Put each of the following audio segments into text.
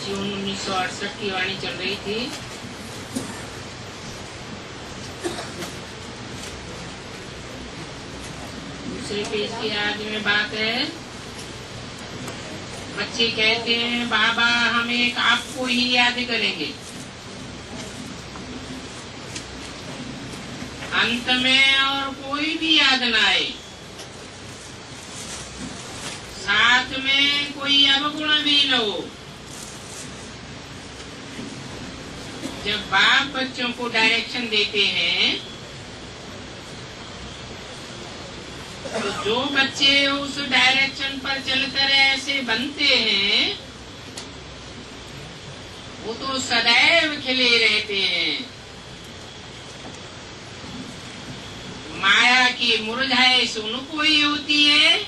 जून 1968 की वाणी चल रही थी। दूसरे पेज की आज में बात है। बच्चे कहते हैं बाबा हम एक आपको ही याद करेंगे, अंत में और कोई भी याद न आए, साथ में कोई अवगुण भी न हो। जब बाप बच्चों को डायरेक्शन देते हैं तो जो बच्चे उस डायरेक्शन पर चलकर ऐसे बनते हैं वो तो सदैव खिले रहते हैं। माया की मुरझाइश उनको ही होती है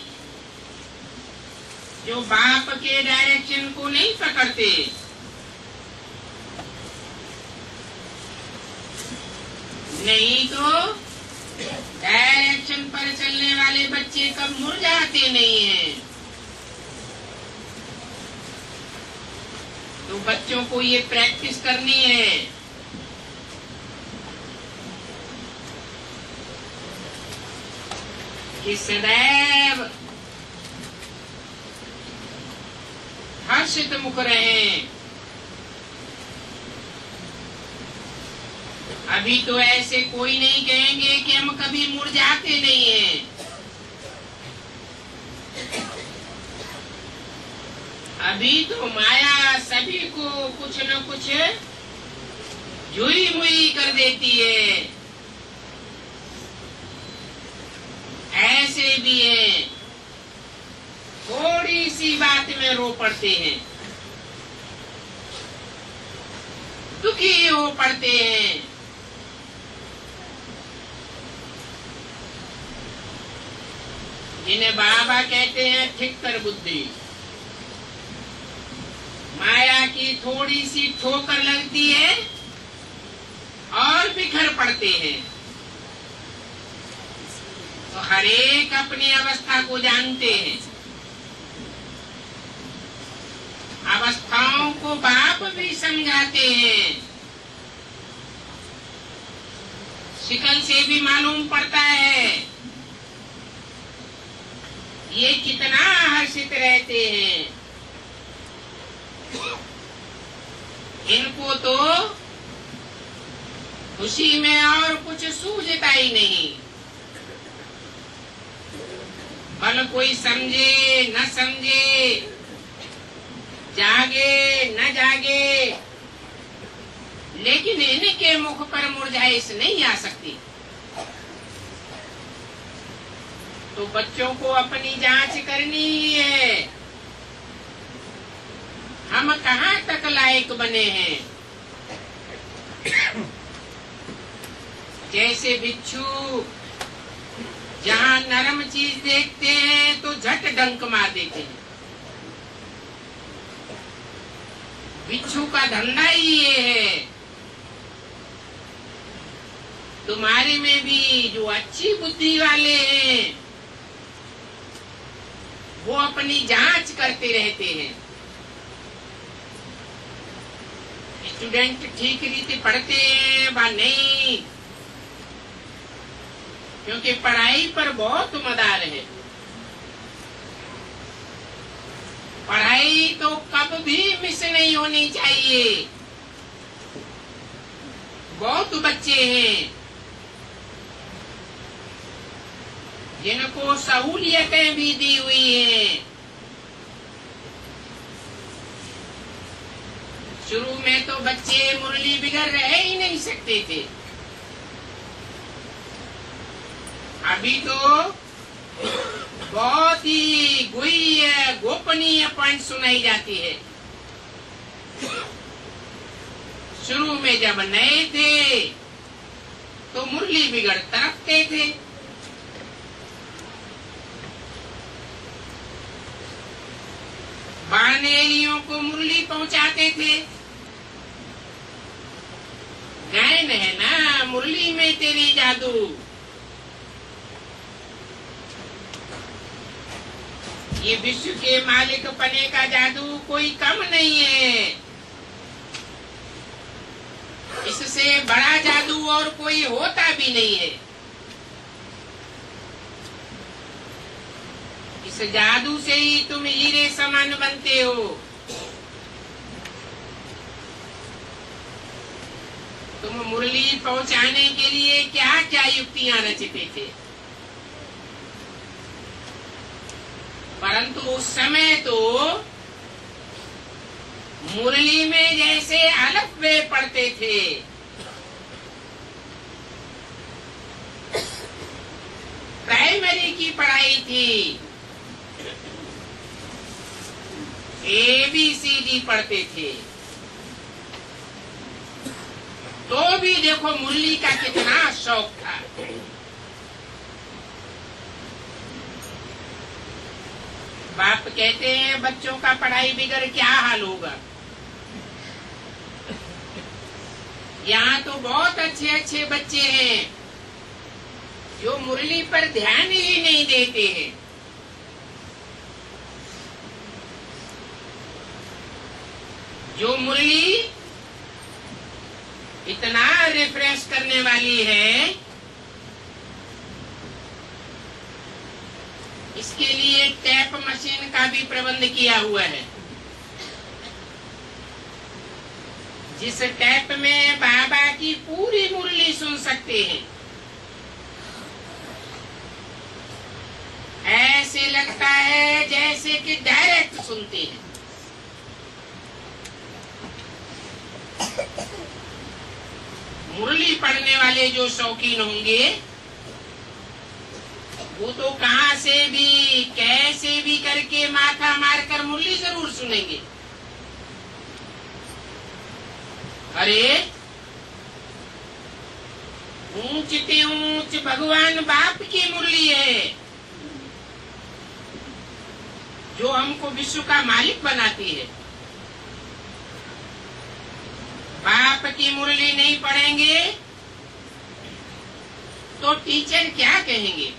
जो बाप के डायरेक्शन को नहीं पकड़ते। नहीं तो डायरेक्शन पर चलने वाले बच्चे कब मुरझाते नहीं हैं। तो बच्चों को ये प्रैक्टिस करनी है कि सदैव हर्षित मुख रहें। अभी तो ऐसे कोई नहीं कहेंगे कि हम कभी मुरझाते नहीं हैं। अभी तो माया सभी को कुछ न कुछ जुई मुई कर देती है। ऐसे भी हैं थोड़ी सी बात में रो पड़ते हैं, दुखी हो पड़ते हैं। जिन्हें बाबा कहते हैं ठिक्कर बुद्धि। माया की थोड़ी सी ठोकर लगती है और बिखर पड़ते हैं। तो हर एक अपनी अवस्था को जानते हैं। अवस्थाओं को बाप भी समझाते हैं। शिकल से भी मालूम पड़ता है ये कितना हर्षित रहते हैं। इनको तो खुशी में और कुछ सूझता ही नहीं। भले कोई समझे न समझे, जागे न जागे, लेकिन इनके मुख पर मुरझाइश नहीं आ सकती। तो बच्चों को अपनी जांच करनी है, हम कहाँ तक लायक बने हैं। जैसे बिच्छू जहाँ नरम चीज देखते हैं तो झट डंक मार देते हैं। बिच्छू का धंधा ही ये है। तुम्हारे में भी जो अच्छी बुद्धि वाले हैं वो अपनी जांच करते रहते हैं। स्टूडेंट ठीक रीति पढ़ते हैं व नहीं, क्योंकि पढ़ाई पर बहुत मदार है। पढ़ाई तो कब भी मिस नहीं होनी चाहिए। बहुत बच्चे हैं जिनको सहूलियतें भी दी हुई हैं। शुरू में तो बच्चे मुरली बिगड़ रह ही नहीं सकते थे। अभी तो बहुत ही गोपनीय पॉइंट सुनाई जाती है। शुरू में जब नए थे तो मुरली बिगड़ तरफते थे। बानेरियों को मुरली पहुंचाते थे। गायन है ना मुरली में तेरी जादू, ये विश्व के मालिक पने का जादू कोई कम नहीं है। इससे बड़ा जादू और कोई होता भी नहीं है। इस जादू से ही तुम हीरे समान बनते हो। तुम मुरली पहुंचाने के लिए क्या क्या युक्तियां रचते थे, परंतु उस समय तो मुरली में जैसे अलफ बे पढ़ते थे, प्राइमरी की पढ़ाई थी, ABCD पढ़ते थे, तो भी देखो मुरली का कितना शौक था। बाप कहते हैं बच्चों का पढ़ाई बिगड़ क्या हाल होगा। यहाँ तो बहुत अच्छे अच्छे बच्चे हैं जो मुरली पर ध्यान ही नहीं देते हैं। जो मुरली इतना रिफ्रेश करने वाली है, इसके लिए टैप मशीन का भी प्रबंध किया हुआ है, जिस टैप में बाबा की पूरी मुरली सुन सकते हैं। ऐसे लगता है जैसे कि डायरेक्ट सुनते हैं। मुरली पढ़ने वाले जो शौकीन होंगे वो तो कहां से भी कैसे भी करके माथा मारकर मुरली जरूर सुनेंगे। अरे ऊंच ते ऊंच भगवान बाप की मुरली है जो हमको विश्व का मालिक बनाती है। बाप की मुरली नहीं पढ़ेंगे तो टीचर क्या कहेंगे।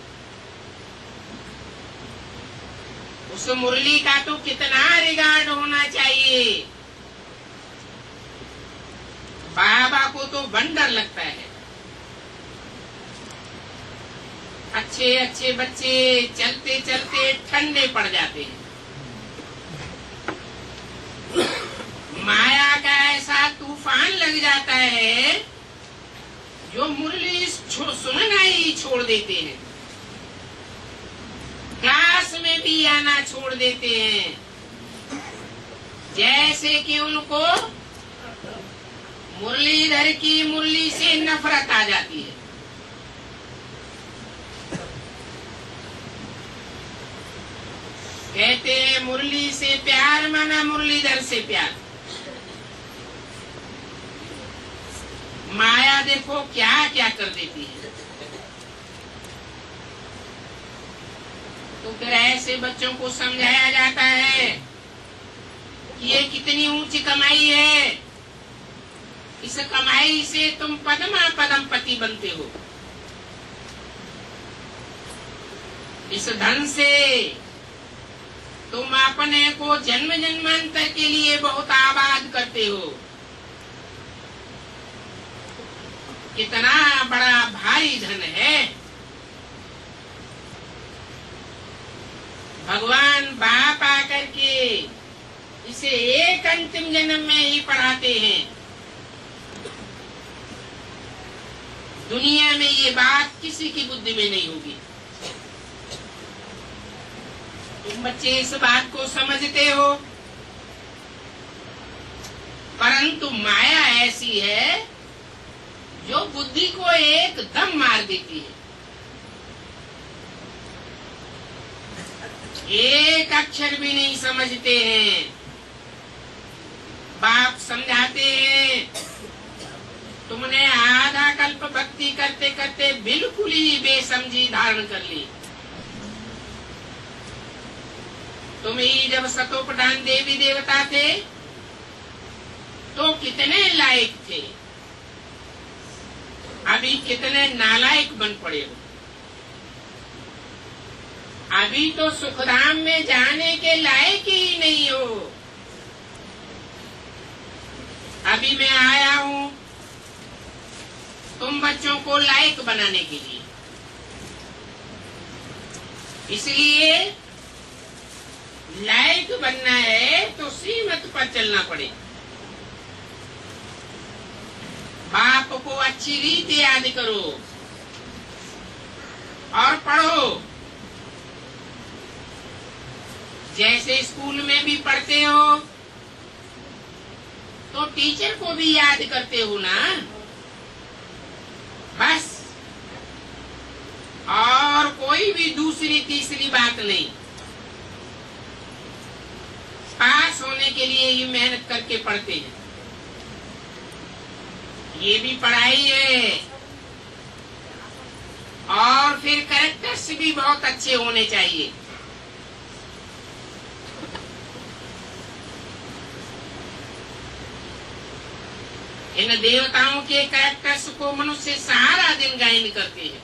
उस मुरली का तो कितना रिगार्ड होना चाहिए। बाबा को तो वंडर लगता है। अच्छे अच्छे बच्चे चलते चलते ठंडे पड़ जाते हैं। माया का ऐसा तूफान लग जाता है जो मुरली सुनना ही छोड़ देते हैं, क्लास में भी आना छोड़ देते हैं, जैसे कि उनको मुरलीधर की मुरली से नफरत आ जाती है। कहते हैं मुरली से प्यार माना मुरलीधर से प्यार। माया देखो क्या क्या कर देती है। तो फिर ऐसे बच्चों को समझाया जाता है कि ये कितनी ऊंची कमाई है, इस कमाई से तुम पद्मा पदमपति बनते हो। इस धन से तुम अपने को जन्म जन्मांतर के लिए बहुत आबाद करते हो। कितना बड़ा भारी धन है। भगवान बाप आकर के इसे एक अंतिम जन्म में ही पढ़ाते हैं। दुनिया में ये बात किसी की बुद्धि में नहीं होगी। तुम बच्चे इस बात को समझते हो, परंतु माया ऐसी है जो बुद्धि को एकदम मार देती है। एक अक्षर भी नहीं समझते हैं। बाप समझाते हैं तुमने आधा कल्प भक्ति करते करते बिल्कुल ही बेसमझी धारण कर ली। तुम ही जब सतोप्रधान देवी देवता थे तो कितने लायक थे, अभी कितने नालायक बन पड़े हो। अभी तो सुखधाम में जाने के लायक ही नहीं हो। अभी मैं आया हूं तुम बच्चों को लायक बनाने के लिए, इसलिए लायक बनना है तो श्रीमत पर चलना पड़े। बाप को अच्छी रीति याद करो और पढ़ो। जैसे स्कूल में भी पढ़ते हो तो टीचर को भी याद करते हो ना, बस। और कोई भी दूसरी तीसरी बात नहीं। पास होने के लिए ही मेहनत करके पढ़ते हैं, ये भी पढ़ाई है। और फिर कैरेक्टर्स भी बहुत अच्छे होने चाहिए। इन देवताओं के कैरेक्टर्स को मनुष्य सारा दिन गायन करते हैं।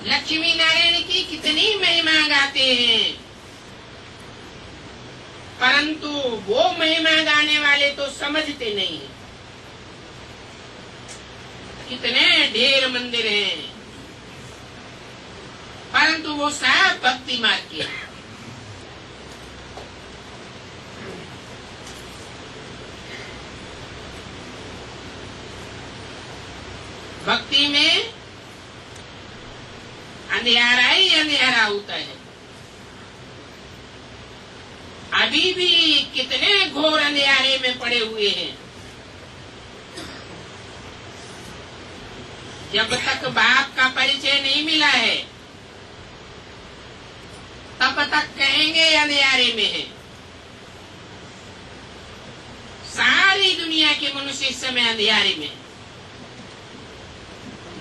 लक्ष्मी नारायण की कितनी महिमा गाते हैं, परंतु वो महिमा गाने वाले तो समझते नहीं हैं। कितने ढेर मंदिर हैं, परंतु वो सब भक्ति मार्ग के हैं। भक्ति में अंधियारा ही अंधियारा होता है। अभी भी कितने घोर अंधियारे में पड़े हुए हैं। जब तक बाप का परिचय नहीं मिला है तब तक कहेंगे अंधियारे में है। सारी दुनिया के मनुष्य इस समय अंधियारे में,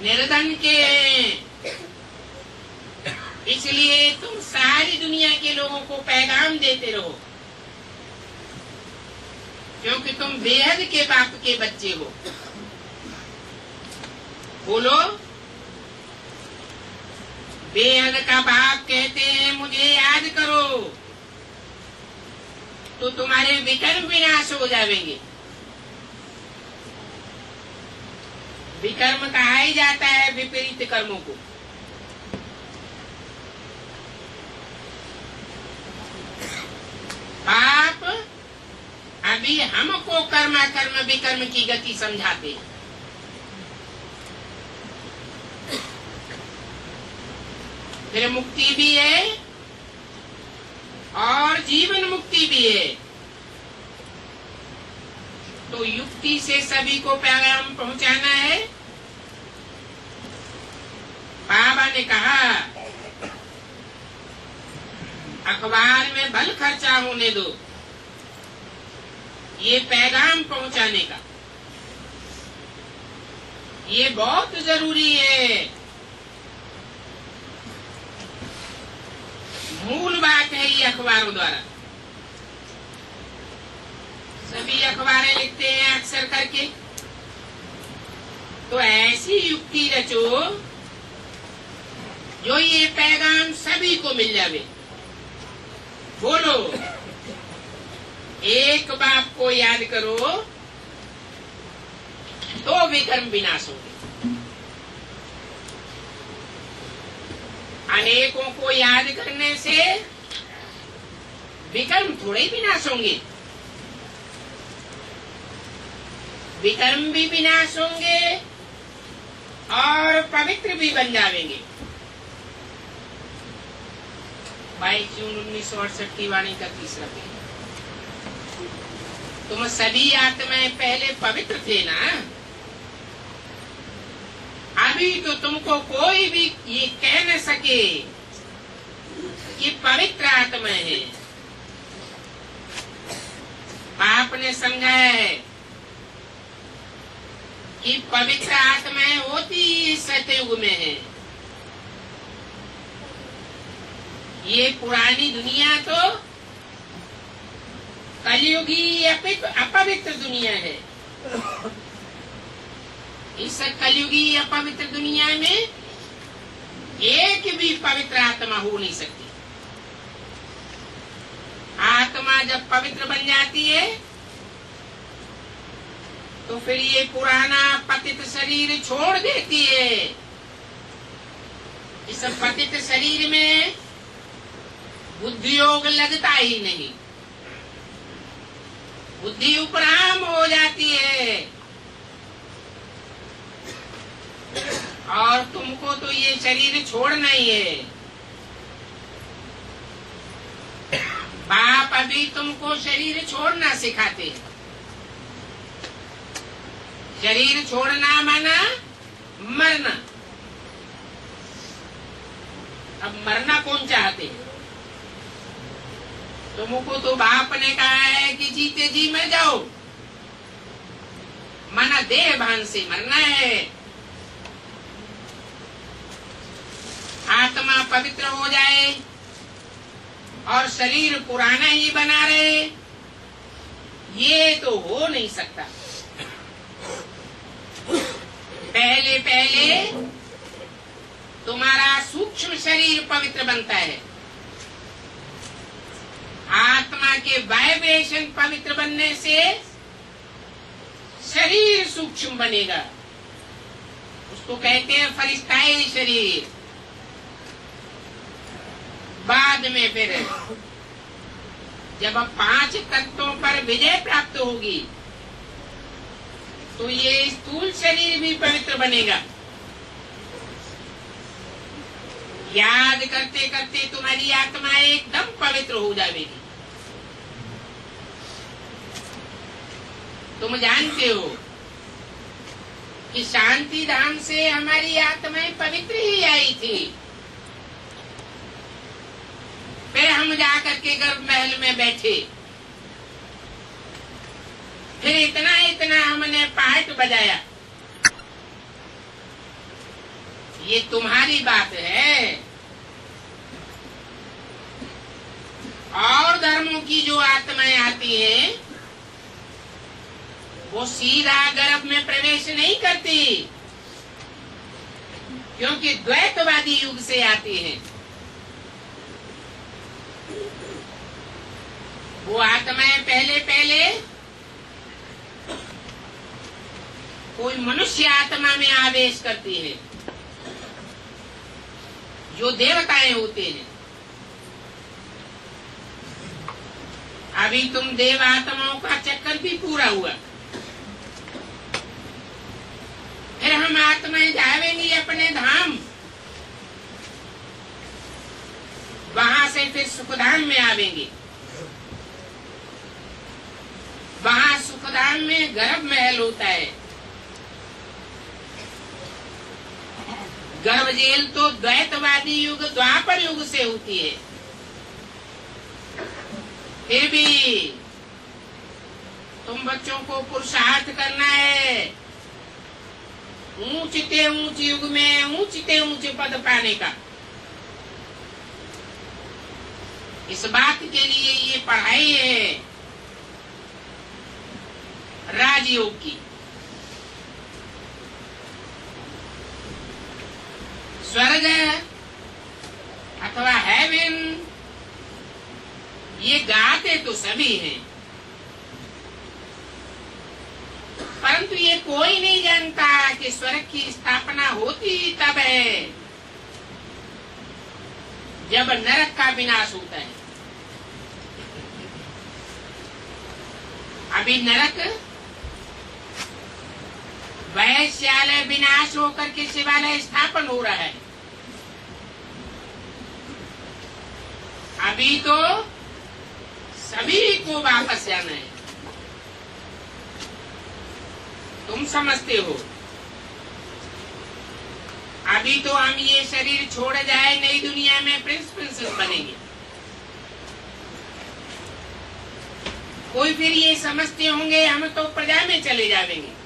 निर्धन के हैं। इसलिए तुम सारी दुनिया के लोगों को पैगाम देते रहो, क्योंकि तुम बेहद के बाप के बच्चे हो। बोलो, बेहद का बाप कहते हैं मुझे याद करो, तो तुम्हारे विकर्म विनाश हो जाएंगे। विकर्म कहा ही जाता है विपरीत कर्मों को। बाप अभी हमको कर्मा कर्म विकर्म की गति समझाते हैं। फिर मुक्ति भी है और जीवन मुक्ति भी है। तो युक्ति से सभी को पैगाम पहुंचाना है। बाबा ने कहा अखबार में भल खर्चा होने दो, ये पैगाम पहुंचाने का, ये बहुत जरूरी है। मूल बात है ये अखबारों द्वारा। सभी अखबारें लिखते हैं अक्सर करके, तो ऐसी युक्ति रचो जो ये पैगाम सभी को मिल जावे। बोलो, एक बाप को याद करो तो विकर्म विनाश होंगे। अनेकों को याद करने से विकर्म थोड़े ही विनाश होंगे, विकर्म भी विनाश होंगे और पवित्र भी बन जाएंगे। 22 जून 1968 की वाणी का तीसरा पेज। तुम सभी आत्माएं पहले पवित्र थे ना, अभी तो तुमको कोई भी ये कह न सके कि पवित्र आत्मा है। आपने समझा है कि पवित्र आत्माएं होती सतयुग में है। ये पुरानी दुनिया तो कलयुगी अपवित्र दुनिया है। इस कलयुगी अपवित्र दुनिया में एक भी पवित्र आत्मा हो नहीं सकती। आत्मा जब पवित्र बन जाती है तो फिर ये पुराना पतित शरीर छोड़ देती है। इस पतित शरीर में बुद्धि योग लगता ही नहीं, बुद्धि उपराम हो जाती है। और तुमको तो ये शरीर छोड़ना ही है। बाप अभी तुमको शरीर छोड़ना सिखाते हैं। शरीर छोड़ना माना मरना। अब मरना कौन चाहते हैं? तुमको तो बाप ने कहा है कि जीते जी मर जाओ, माना देह भान से मरना है। आत्मा पवित्र हो जाए और शरीर पुराना ही बना रहे, ये तो हो नहीं सकता। पहले पहले तुम्हारा सूक्ष्म शरीर पवित्र बनता है। आत्मा के वाइब्रेशन पवित्र बनने से शरीर सूक्ष्म बनेगा। उसको कहते हैं फरिश्ताई शरीर। बाद में फिर जब 5 तत्वों पर विजय प्राप्त होगी तो ये स्थूल शरीर भी पवित्र बनेगा। याद करते करते तुम्हारी आत्मा एकदम पवित्र हो जाएगी। तुम जानते हो कि शांति धाम से हमारी आत्माएं पवित्र ही आई थी। फिर हम जाकर के गर्भ महल में बैठे, फिर इतना इतना हमने पार्ट बजाया। ये तुम्हारी बात है। और धर्मों की जो आत्माएं आती हैं वो सीधा गर्भ में प्रवेश नहीं करती, क्योंकि द्वैतवादी युग से आती हैं। वो आत्माएं पहले पहले कोई मनुष्य आत्मा में आवेश करती है, जो देवताएं होते हैं। अभी तुम देव आत्माओं का चक्कर भी पूरा हुआ। फिर हम आत्माएं जाएंगी अपने धाम, वहां से फिर सुखधाम में आवेंगे। वहां सुखधाम में गर्भ महल होता है। गर्भ जेल तो द्वैतवादी युग द्वापर युग से होती है। फिर भी तुम बच्चों को पुरुषार्थ करना है ऊंचते ऊंच युग में ऊंचते ऊंचे पद पाने का। इस बात के लिए ये पढ़ाई है राजयोग की। स्वर्ग अथवा हेवन ये गाते तो सभी हैं, परंतु ये कोई नहीं जानता कि स्वर्ग की स्थापना होती तब है जब नरक का विनाश होता है। अभी नरक वैश्यालय विनाश होकर के शिवालय स्थापन हो रहा है। अभी तो सभी को वापस जाना है। तुम समझते हो अभी तो हम ये शरीर छोड़ जाए, नई दुनिया में प्रिंस प्रिंसेस बनेंगे। कोई फिर ये समझते होंगे हम तो प्रजा में चले जाएंगे।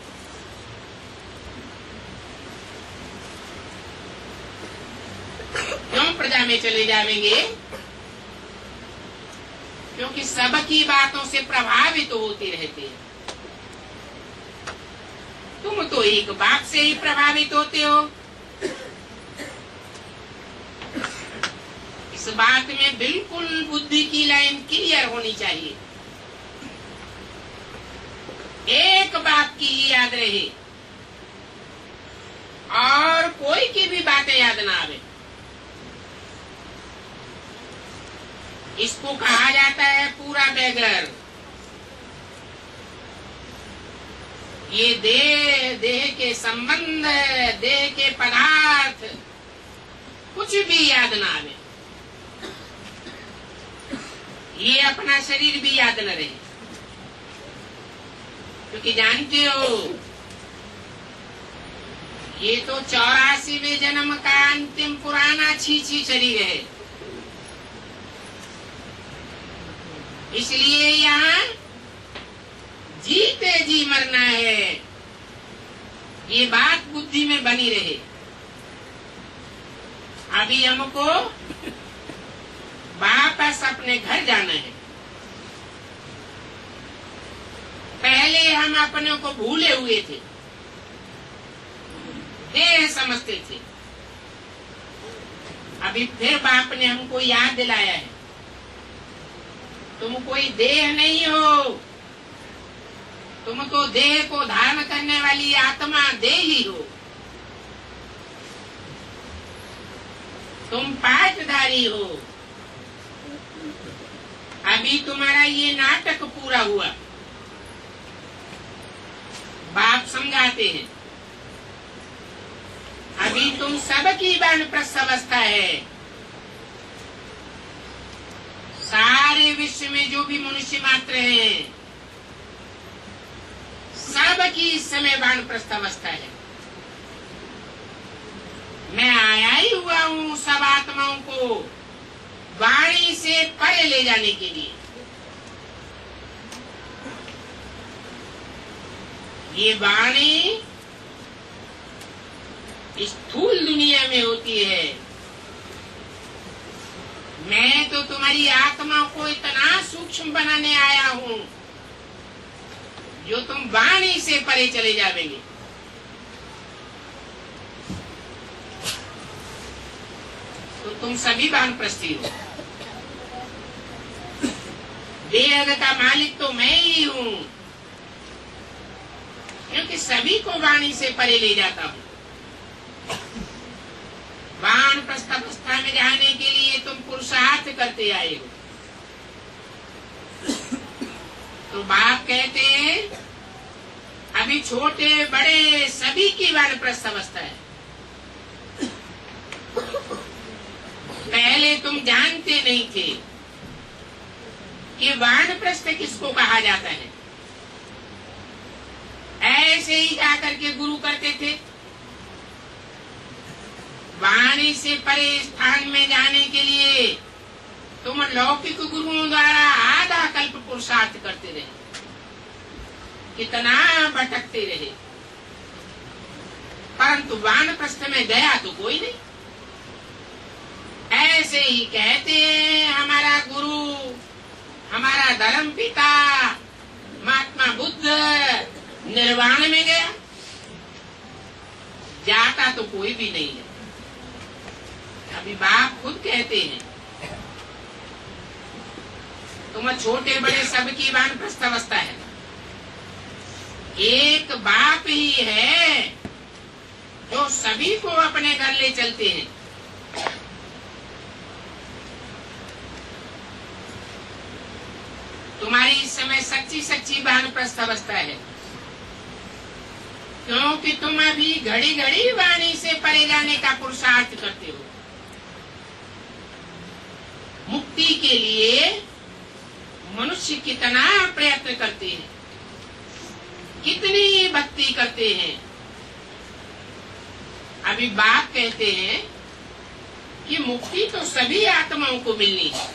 क्यों प्रजा में चले जाएंगे? क्योंकि सबकी बातों से प्रभावित होते रहते हैं। तुम तो एक बात से ही प्रभावित होते हो। इस बात में बिल्कुल बुद्धि की लाइन क्लियर होनी चाहिए। एक बात की ही याद रहे और कोई की भी बातें याद ना आवे। इसको कहा जाता है पूरा बेगर। ये देह के संबंध, देह के पदार्थ कुछ भी याद ना आवे, ये अपना शरीर भी याद न रहे। क्योंकि जानते हो ये तो 84वें जन्म का अंतिम पुराना छीछी शरीर है। इसलिए यहाँ जीते जी मरना है, ये बात बुद्धि में बनी रहे। अभी हमको वापस अपने घर जाना है। पहले हम अपने को भूले हुए थे, देह समझते थे। अभी फिर बाप ने हमको याद दिलाया है, तुम कोई देह नहीं हो, तुम तो देह को धारण करने वाली आत्मा देह ही हो। तुम पाठधारी हो। अभी तुम्हारा ये नाटक पूरा हुआ। बाप समझाते हैं अभी तुम सबकी वानप्रस्थ अवस्था है। सारे विश्व में जो भी मनुष्य मात्र हैं, सबकी इस समय वानप्रस्थ अवस्था है। मैं आया ही हुआ हूँ सब आत्माओं को वाणी से परे ले जाने के लिए। ये वाणी स्थूल दुनिया में होती है। मैं तो तुम्हारी आत्मा को इतना सूक्ष्म बनाने आया हूँ जो तुम वाणी से परे चले जाओगे। तो तुम सभी वानप्रस्थी हो। देह का मालिक तो मैं ही हूँ, क्योंकि सभी को वाणी से परे ले जाता हूँ। वानप्रस्थ अवस्था में जाने के लिए तुम पुरुषार्थ करते आए हो। तो बाप कहते हैं अभी छोटे बड़े सभी की वानप्रस्थ अवस्था है। पहले तुम जानते नहीं थे कि वानप्रस्थ किसको कहा जाता है। ऐसे ही जाकर के गुरु करते थे। वाणी से परे स्थान में जाने के लिए तुम लौकिक गुरुओं द्वारा आधा कल्प पुरुषार्थ करते रहे, कितना भटकते रहे, परंतु वानप्रस्थ में गया तो कोई नहीं। ऐसे ही कहते हैं हमारा गुरु, हमारा धर्म पिता महात्मा बुद्ध निर्वाण में गया, जाता तो कोई भी नहीं है। अभी बाप खुद कहते हैं तुम छोटे बड़े सबकी वानप्रस्थ अवस्था है। एक बाप ही है जो सभी को अपने घर ले चलते हैं। तुम्हारी इस समय सच्ची सच्ची वानप्रस्थ अवस्था है, क्योंकि तुम अभी घड़ी घड़ी वाणी से परे जाने का पुरुषार्थ करते हो। मुक्ति के लिए मनुष्य कितना प्रयत्न करते हैं, कितनी भक्ति करते हैं। अभी बाप कहते हैं कि मुक्ति तो सभी आत्माओं को मिलनी है।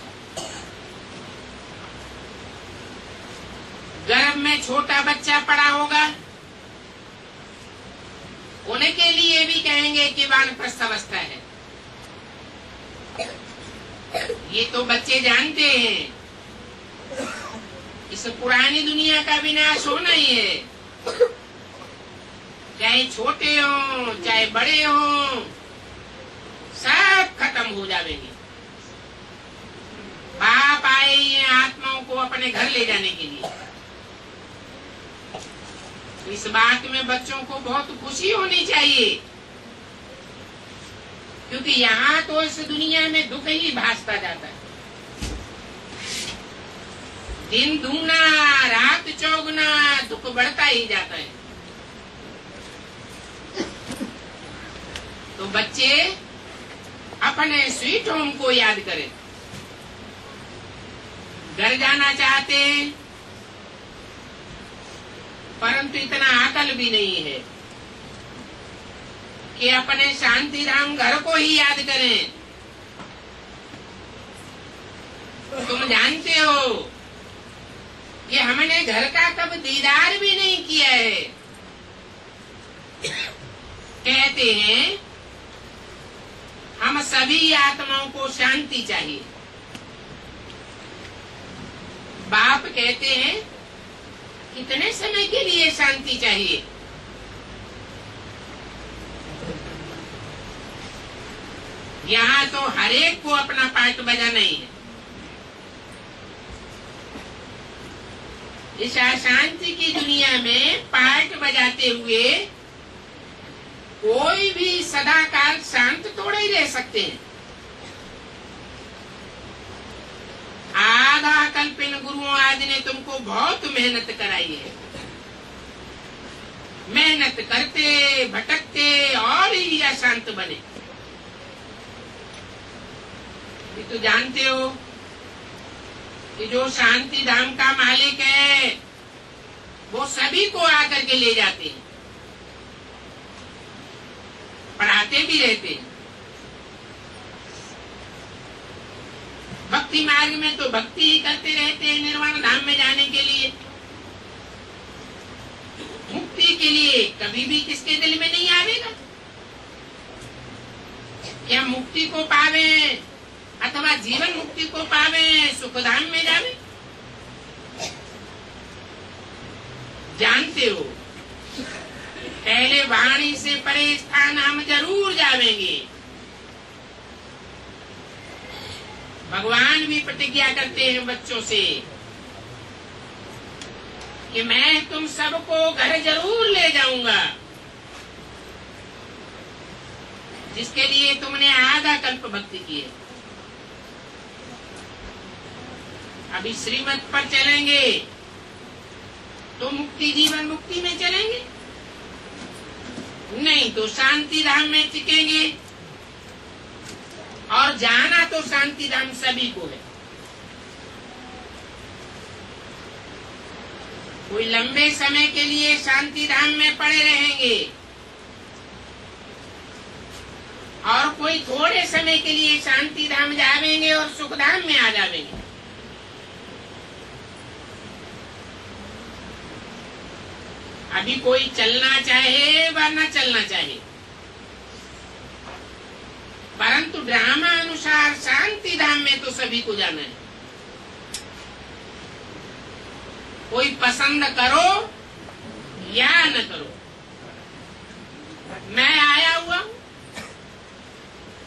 गर्भ में छोटा बच्चा पड़ा होगा, उनके लिए भी कहेंगे कि वानप्रस्थ अवस्था है। ये तो बच्चे जानते हैं इस पुरानी दुनिया का विनाश होना ही है। चाहे छोटे हो चाहे बड़े हो, सब खत्म हो जाएंगे। बाप आए ये आत्माओं को अपने घर ले जाने के लिए। इस बात में बच्चों को बहुत खुशी होनी चाहिए, क्योंकि यहाँ तो इस दुनिया में दुख ही भासता जाता है। दिन दूना रात चौगुना दुख बढ़ता ही जाता है। तो बच्चे अपने स्वीट होम को याद करें। घर जाना चाहते हैं, परंतु इतना अकल भी नहीं है कि अपने शांति धाम घर को ही याद करें। तुम जानते हो कि हमने घर का कब दीदार भी नहीं किया है। कहते हैं हम सभी आत्माओं को शांति चाहिए। बाप कहते हैं कितने समय के लिए शांति चाहिए? यहाँ तो हरेक को अपना पार्ट बजाना ही है। इस अशांति की दुनिया में पार्ट बजाते हुए कोई भी सदाकाल शांत थोड़े ही रह सकते हैं। आधा कल्पिन गुरुओं आदि ने तुमको बहुत मेहनत कराई है। मेहनत करते भटकते और ही अशांत बने। तो जानते हो कि जो शांति धाम का मालिक है वो सभी को आकर के ले जाते हैं, पढ़ाते भी रहते हैं। भक्ति मार्ग में तो भक्ति ही करते रहते हैं निर्वाण धाम में जाने के लिए। मुक्ति के लिए कभी भी किसके दिल में नहीं आवेगा कि हम मुक्ति को पावे अथवा जीवन मुक्ति को पावे, सुखधाम में जावे। जानते हो पहले वाणी से परे स्थान हम जरूर जावेंगे। भगवान भी प्रतिज्ञा करते हैं बच्चों से कि मैं तुम सबको घर जरूर ले जाऊंगा, जिसके लिए तुमने आधा कल्प भक्ति की है। अभी श्रीमत पर चलेंगे तो मुक्ति जीवन मुक्ति में चलेंगे, नहीं तो शांति धाम में टिकेंगे। और जाना तो शांति धाम सभी को है। कोई लंबे समय के लिए शांति धाम में पड़े रहेंगे और कोई थोड़े समय के लिए शांति धाम जावेंगे और सुख धाम में आ जावेंगे। अभी कोई चलना चाहे व न चलना चाहे, परंतु ड्रामा अनुसार शांति धाम में तो सभी को जाना है। कोई पसंद करो या न करो, मैं आया हुआ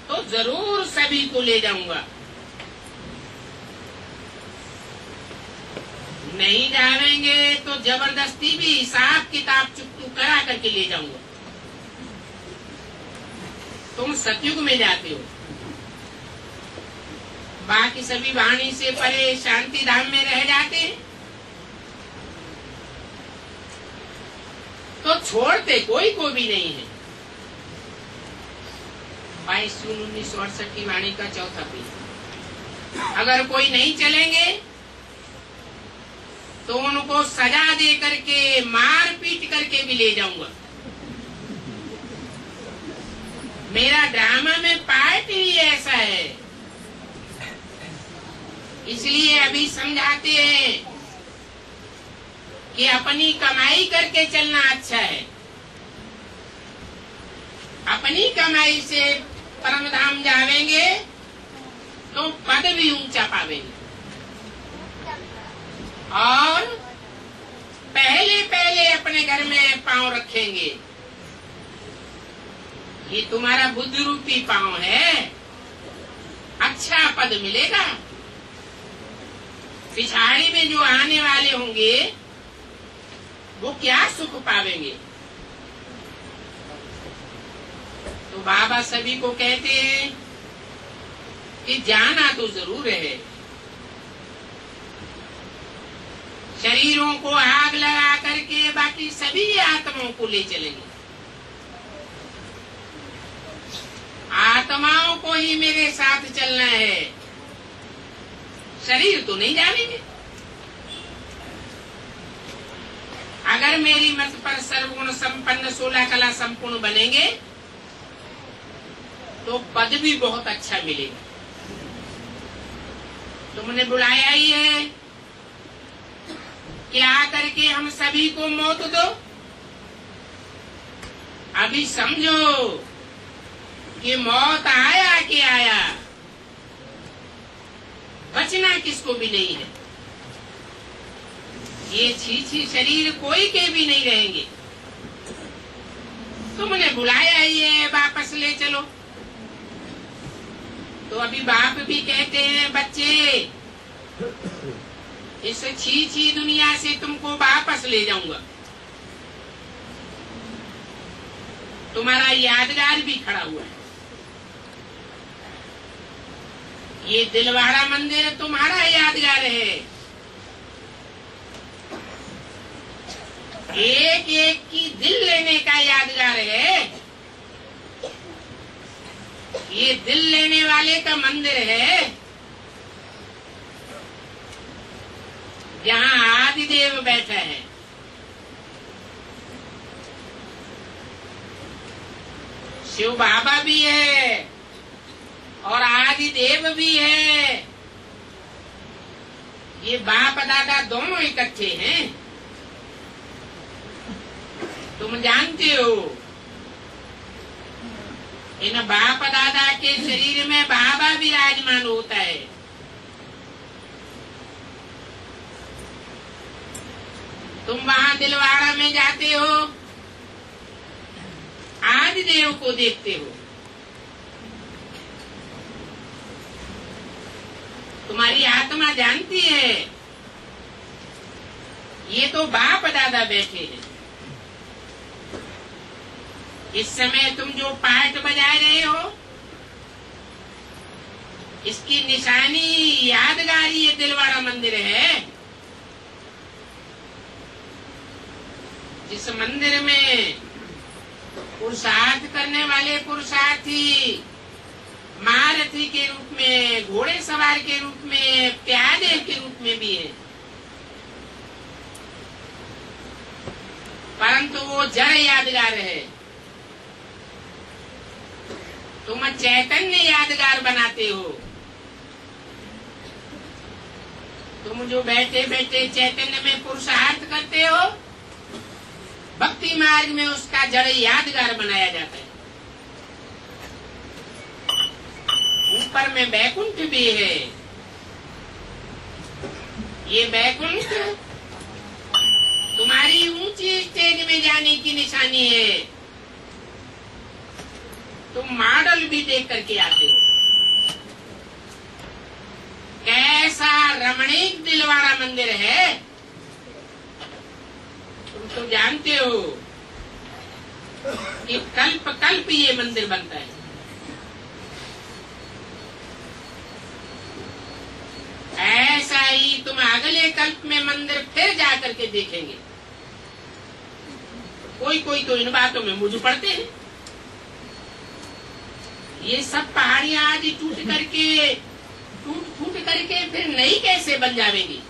तो जरूर सभी को ले जाऊंगा। नहीं जावेंगे तो जबरदस्ती भी हिसाब किताब चुकतू करा करके ले जाऊंगा। तुम सतयुग में जाते हो, बाकी सभी वाणी से परे शांति धाम में रह जाते हैं, तो छोड़ते कोई को भी नहीं है। 22 जून 1968 की वाणी का चौथा पेज। अगर कोई नहीं चलेंगे तो उनको सजा दे करके मार पीट करके भी ले जाऊंगा। मेरा ड्रामा में पार्ट ही ऐसा है, इसलिए अभी समझाते हैं कि अपनी कमाई करके चलना अच्छा है। अपनी कमाई से परम धाम जावेंगे तो पद भी ऊंचा पावेंगे। और पहले पहले अपने घर में पांव रखेंगे। ये तुम्हारा बुद्ध रूपी पांव है, अच्छा पद मिलेगा। पिछाड़ी में जो आने वाले होंगे वो क्या सुख पावेंगे। तो बाबा सभी को कहते हैं कि जाना तो जरूर है, शरीरों को आग लगा करके बाकी सभी आत्माओं को ले चलेंगे। आत्माओं को ही मेरे साथ चलना है, शरीर तो नहीं जानेंगे। अगर मेरी मत पर सर्वगुण संपन्न 16 कला संपूर्ण बनेंगे तो पद भी बहुत अच्छा मिलेगा। तुमने बुलाया ही है कि आकर के हम सभी को मौत दो। अभी समझो कि मौत आया कि आया, बचना किसको भी नहीं है। ये छी शरीर कोई के भी नहीं रहेंगे। तुमने बुलाया ही है, वापस ले चलो। तो अभी बाप भी कहते हैं बच्चे, इस छी दुनिया से तुमको वापस ले जाऊंगा। तुम्हारा यादगार भी खड़ा हुआ है। ये दिलवाड़ा मंदिर तुम्हारा यादगार है। एक एक की दिल लेने का यादगार है। ये दिल लेने वाले का मंदिर है, जहाँ आदिदेव बैठा है। शिव बाबा भी है और आदिदेव भी है। ये बाप दादा दोनों इकट्ठे हैं। तुम जानते हो इन बाप दादा के शरीर में बाबा विराजमान होता है। तुम वहां दिलवाड़ा में जाते हो, आदिदेव को देखते हो। तुम्हारी आत्मा जानती है ये तो बाप दादा बैठे हैं। इस समय तुम जो पाठ बजा रहे हो, इसकी निशानी यादगारी ये दिलवाड़ा मंदिर है। जिस मंदिर में पुरुषार्थ करने वाले पुरुषार्थी महारथी के रूप में, घोड़े सवार के रूप में, प्यादे के रूप में भी है, परंतु वो जड़ यादगार है। तुम चैतन्य यादगार बनाते हो। तुम जो बैठे बैठे चैतन्य में पुरुषार्थ करते हो, भक्ति मार्ग में उसका जड़ यादगार बनाया जाता है। ऊपर में बैकुंठ भी है। ये बैकुंठ तुम्हारी ऊंची स्टेज में जाने की निशानी है। तुम मॉडल भी देख करके आते हो। कैसा रमणीक दिलवाड़ा मंदिर है, तुम तो जानते हो कि कल्प कल्प ये मंदिर बनता है। ऐसा ही तुम अगले कल्प में मंदिर फिर जाकर के देखेंगे। कोई कोई तो इन बातों में मुझ पड़ते हैं। ये सब पहाड़ियां आदि टूट फूट करके फिर नई कैसे बन जाएगी।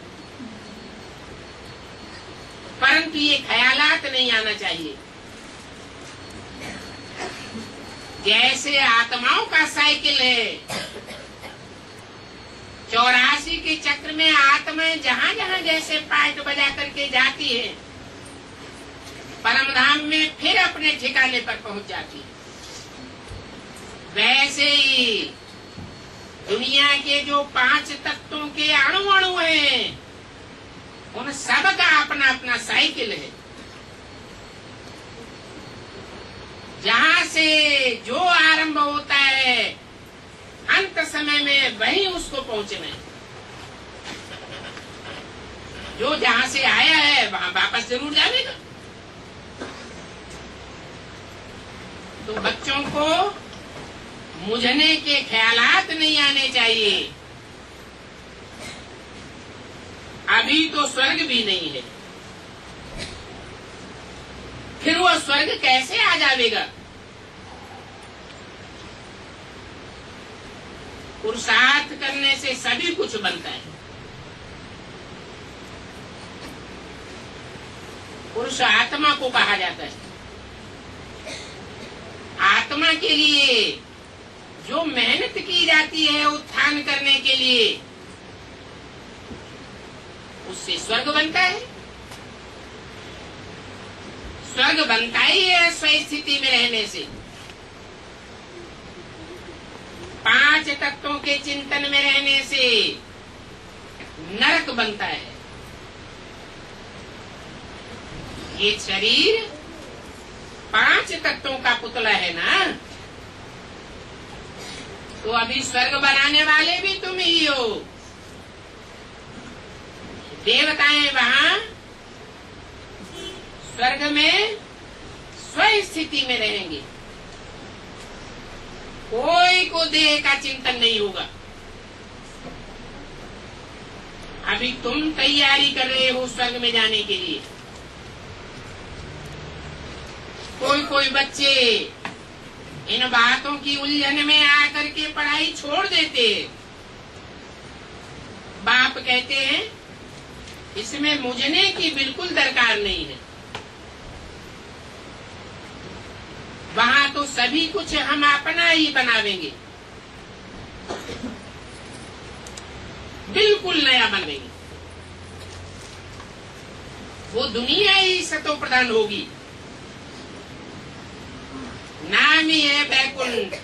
परंतु ये ख्यालात नहीं आना चाहिए। जैसे आत्माओं का साइकिल है, 84 के चक्र में आत्माएं जहां जहां जैसे पाठ बजा करके जाती है, परम धाम में फिर अपने ठिकाने पर पहुंच जाती है। वैसे ही दुनिया के जो 5 तत्वों के अणु अणु हैं, उन सब का अपना अपना साइकिल है। जहां से जो आरंभ होता है, अंत समय में वही उसको पहुंचना है। जो जहां से आया है वहां वापस जरूर जाएगा। तो बच्चों को मुझने के ख्यालात नहीं आने चाहिए। अभी तो स्वर्ग भी नहीं है, फिर वो स्वर्ग कैसे आ जाएगा? पुरुषार्थ करने से सभी कुछ बनता है। पुरुष आत्मा को कहा जाता है। आत्मा के लिए जो मेहनत की जाती है उत्थान करने के लिए, उससे स्वर्ग बनता है। स्वर्ग बनता ही है स्वस्थिति में रहने से। 5 तत्वों के चिंतन में रहने से नरक बनता है। ये शरीर 5 तत्वों का पुतला है ना, तो अभी स्वर्ग बनाने वाले भी तुम ही हो। देवताएं वहां स्वर्ग में स्वस्थिति में रहेंगे, कोई को देह का चिंतन नहीं होगा। अभी तुम तैयारी कर रहे हो स्वर्ग में जाने के लिए। कोई बच्चे इन बातों की उलझन में आकर के पढ़ाई छोड़ देते। बाप कहते हैं इसमें मुझने की बिल्कुल दरकार नहीं है, वहां तो सभी कुछ हम अपना ही बनावेंगे, बिल्कुल नया बनाएंगे। वो दुनिया ही सतो प्रधान होगी। नाम ही है बैकुंठ।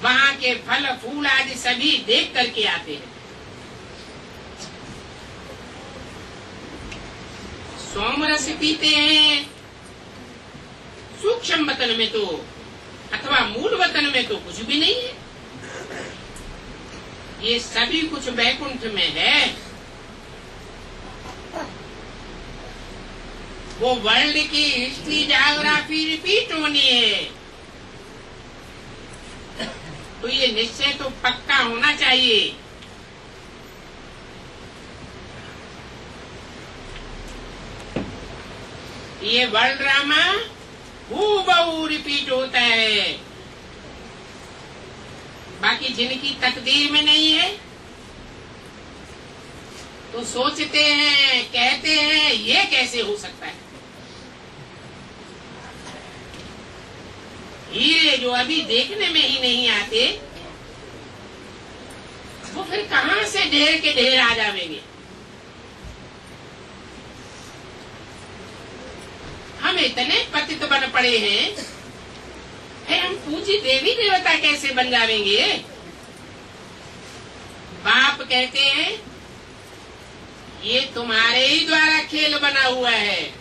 वहां के फल फूल आदि सभी देख करके आते हैं। सोमरस पीते हैं सूक्ष्म वतन में तो, अथवा मूल वतन में तो कुछ भी नहीं है। ये सभी कुछ बैकुंठ में है। वो वर्ल्ड की हिस्ट्री ज्योग्राफी रिपीट होनी है, तो ये निश्चय तो पक्का होना चाहिए। ये वर्ल्ड ड्रामा हूबहू रिपीट होता है। बाकी जिनकी तकदीर में नहीं है तो सोचते हैं, कहते हैं ये कैसे हो सकता है। हीरे जो अभी देखने में ही नहीं आते, वो फिर कहां से ढेर के ढेर आ जाएंगे। हम इतने पतित बन पड़े हैं, फिर हम पूजी देवी देवता कैसे बन जाएंगे। बाप कहते हैं ये तुम्हारे ही द्वारा खेल बना हुआ है।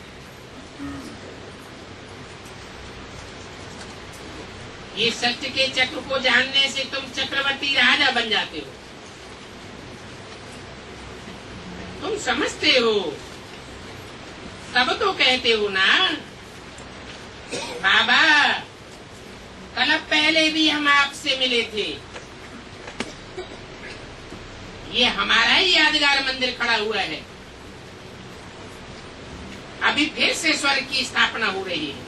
ये सत्य के चक्र को जानने से तुम चक्रवर्ती राजा बन जाते हो। तुम समझते हो तब तो कहते हो ना, बाबा कल पहले भी हम आपसे मिले थे, ये हमारा ही यादगार मंदिर खड़ा हुआ है, अभी फिर से स्वर्ग की स्थापना हो रही है।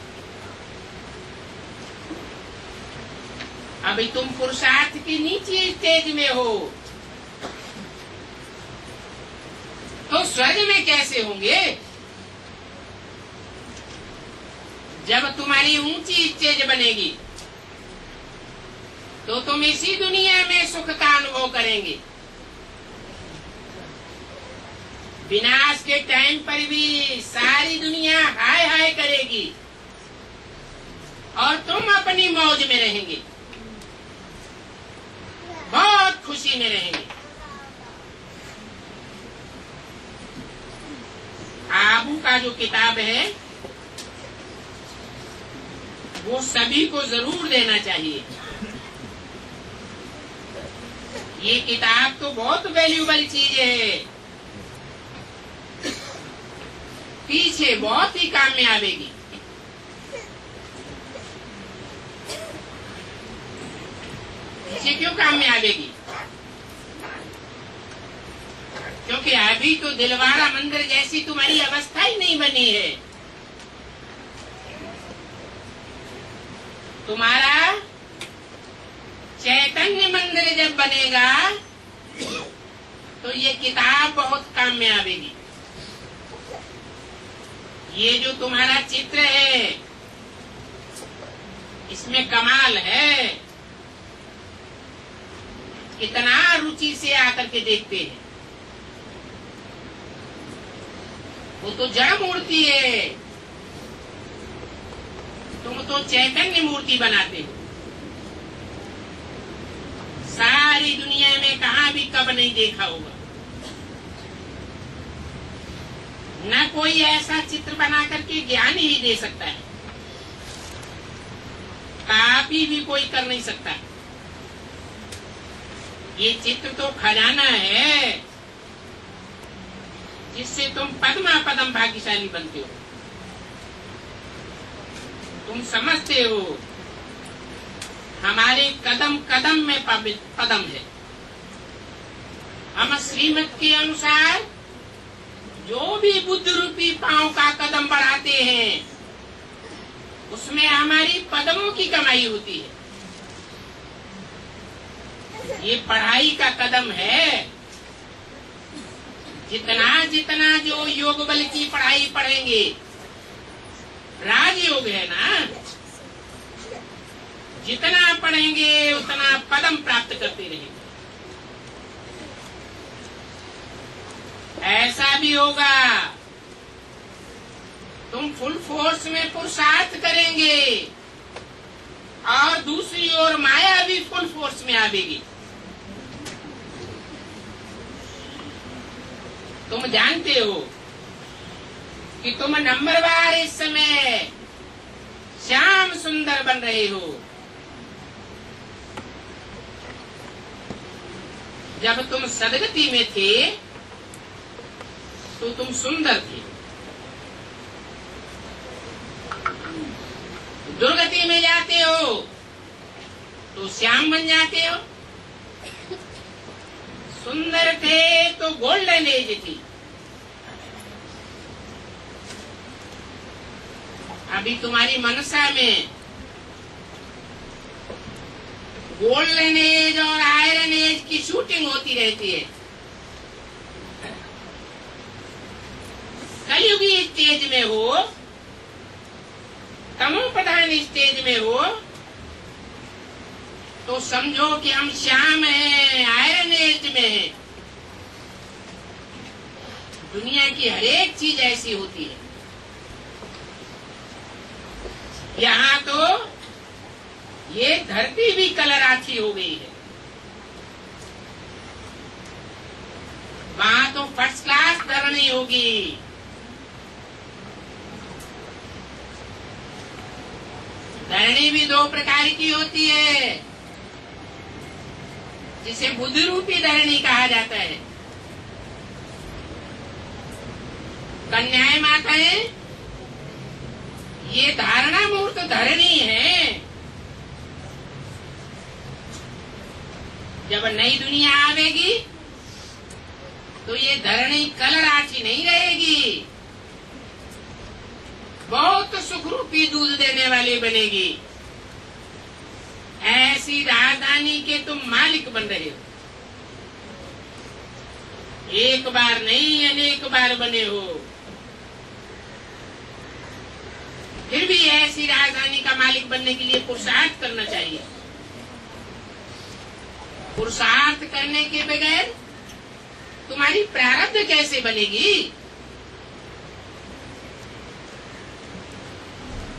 अभी तुम पुरुषार्थ की नीचे स्टेज में हो, तो स्वर्ग में कैसे होंगे। जब तुम्हारी ऊंची स्टेज बनेगी तो तुम इसी दुनिया में सुख का अनुभव करेंगे। विनाश के टाइम पर भी सारी दुनिया हाय हाय करेगी और तुम अपनी मौज में रहेंगे, बहुत खुशी में रहेंगे। आबू का जो किताब है वो सभी को जरूर देना चाहिए। ये किताब तो बहुत वैल्यूबल चीज है, पीछे बहुत ही काम में आवेगी। पीछे क्यों काम में आवेगी? क्योंकि अभी तो दिलवाड़ा मंदिर जैसी तुम्हारी अवस्था ही नहीं बनी है। तुम्हारा चैतन्य मंदिर जब बनेगा तो ये किताब बहुत काम में आवेगी। ये जो तुम्हारा चित्र है इसमें कमाल है, कितना रुचि से आकर के देखते हैं। वो तो जड़ मूर्ति है, तुम तो चैतन्य मूर्ति बनाते हो। सारी दुनिया में कहाँ भी कब नहीं देखा होगा, न कोई ऐसा चित्र बना करके ज्ञान ही दे सकता है, कापी भी कोई कर नहीं सकता। ये चित्र तो खजाना है जिससे तुम पद्मा पदम भाग्यशाली बनते हो। तुम समझते हो हमारे कदम कदम में पदम है। हम श्रीमत के अनुसार जो भी बुद्ध रूपी पांव का कदम बढ़ाते हैं उसमें हमारी पदमों की कमाई होती है। ये पढ़ाई का कदम है। जितना जितना जो योग बल की पढ़ाई पढ़ेंगे, राजयोग है ना, जितना पढ़ेंगे उतना पदम प्राप्त करते रहेंगे। ऐसा भी होगा तुम फुल फोर्स में पुरुषार्थ करेंगे और दूसरी ओर माया भी फुल फोर्स में आवेगी। तुम जानते हो कि तुम नंबरवार इस समय श्याम सुंदर बन रहे हो। जब तुम सदगति में थे तो तुम सुंदर थे, दुर्गति में जाते हो तो श्याम बन जाते हो। सुंदर थे तो गोल्डन एज थी, अभी तुम्हारी मनसा में गोल्डन एज और आयरन एज की शूटिंग होती रहती है। कलयुगी स्टेज में हो, तमो प्रधान स्टेज में हो तो समझो कि हम श्याम हैं, आयरन एज में हैं। दुनिया की हर एक चीज ऐसी होती है। यहाँ तो ये धरती भी कलराची हो गई है, वहां तो फर्स्ट क्लास धरनी होगी। धरनी भी दो प्रकार की होती है, जिसे बुद्ध रूपी धरणी कहा जाता है। कन्याएं माताएं ये धारणा मूर्त धरणी है। जब नई दुनिया आवेगी तो ये धरणी कलराची नहीं रहेगी, बहुत सुखरूपी दूध देने वाली बनेगी। ऐसी राजधानी के तुम मालिक बन रहे हो। एक बार नहीं अनेक बार बने हो, फिर भी ऐसी राजधानी का मालिक बनने के लिए पुरुषार्थ करना चाहिए। पुरुषार्थ करने के बगैर तुम्हारी प्रारब्ध कैसे बनेगी?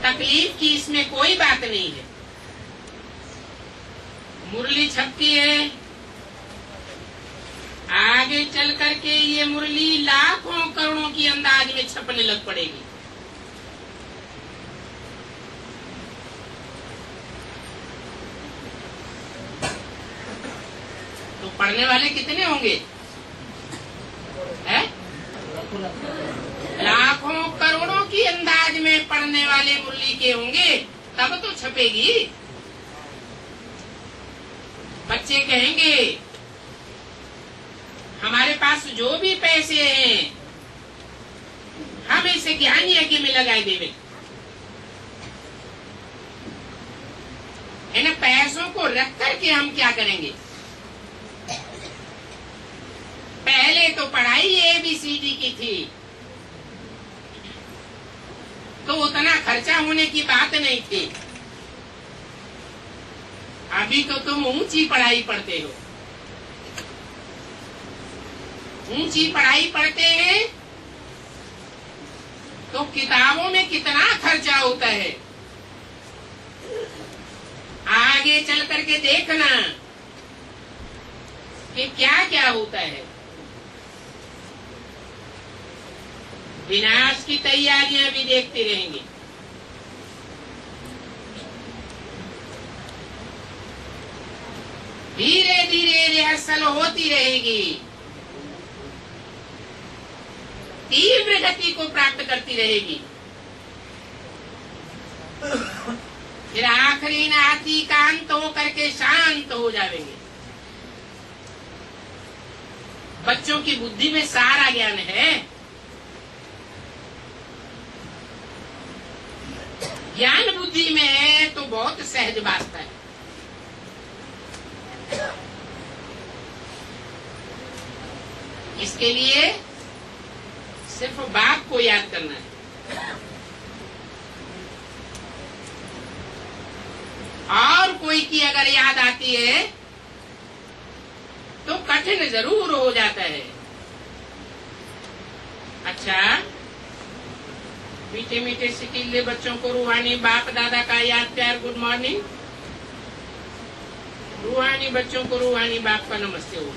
तकलीफ की इसमें कोई बात नहीं है। मुरली छपती है, आगे चल करके ये मुरली लाखों करोड़ों की अंदाज में छपने लग पड़ेगी। तो पढ़ने वाले कितने होंगे? है? लाखों करोड़ों की अंदाज में पढ़ने वाले मुरली के होंगे, तब तो छपेगी। बच्चे कहेंगे हमारे पास जो भी पैसे हैं हम इसे ज्ञान यज्ञ में लगाए देवे। इन पैसों को रख करके हम क्या करेंगे? पहले तो पढ़ाई ABCD की थी तो उतना खर्चा होने की बात नहीं थी। अभी तो तुम ऊंची पढ़ाई पढ़ते हो। ऊंची पढ़ाई पढ़ते हैं तो किताबों में कितना खर्चा होता है। आगे चल करके देखना कि क्या क्या होता है। विनाश की तैयारियां भी देखती रहेंगी। धीरे धीरे रिहर्सल होती रहेगी, तीव्र गति को प्राप्त करती रहेगी। फिर आखिरी नाती कांत होकर के शांत हो जाएंगे। बच्चों की बुद्धि में सारा ज्ञान है। ज्ञान बुद्धि में है तो बहुत सहज बात है। इसके लिए सिर्फ बाप को याद करना है। और कोई की अगर याद आती है तो कठिन जरूर हो जाता है। अच्छा, मीठे मीठे सिकीले बच्चों को रूहानी बाप दादा का याद प्यार गुड मॉर्निंग। रूहानी बच्चों को रूहानी बाप का नमस्ते हो।